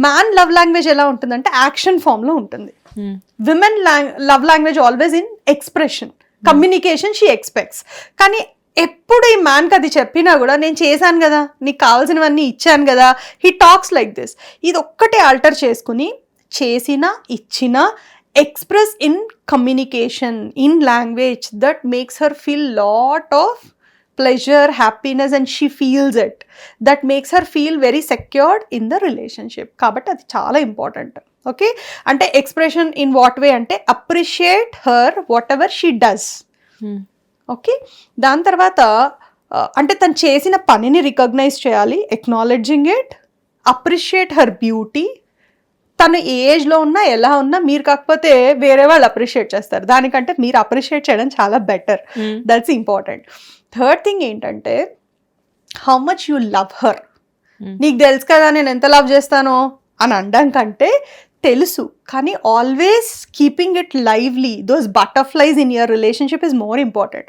Man love language ఎలా ఉంటుందంటే action form లో ఉంటుంది. Women love language always in expression, communication she expects. కానీ ఎప్పుడు ఈ మ్యాన్కి అది చెప్పినా కూడా నేను చేశాను కదా, నీకు కావాల్సినవన్నీ ఇచ్చాను కదా, హీ టాక్స్ లైక్ దిస్. ఇది ఒక్కటే ఆల్టర్ చేసుకుని చేసినా ఇచ్చినా express in communication, in language that makes her feel lot of pleasure, happiness, and she feels it. That makes her feel very secured in the relationship. కాబట్టి అది చాలా important. Okay, అంటే expression in what way అంటే appreciate her what ever she does. Okay, దాని తర్వాత అంటే తను చేసిన పనిని రికగ్నైజ్ చేయాలి, acknowledging it, appreciate her beauty. తను ఏ ఏజ్లో ఉన్నా ఎలా ఉన్నా మీరు కాకపోతే వేరే వాళ్ళు అప్రిషియేట్ చేస్తారు, దానికంటే మీరు అప్రిషియేట్ చేయడం చాలా better. That's important. Third thing ఏంటంటే how much you love her. నీకు తెలుసు కదా నేను ఎంత లవ్ చేస్తానో అని అనడం కంటే తెలుసు, కానీ always keeping it lively, those butterflies in your relationship is more important.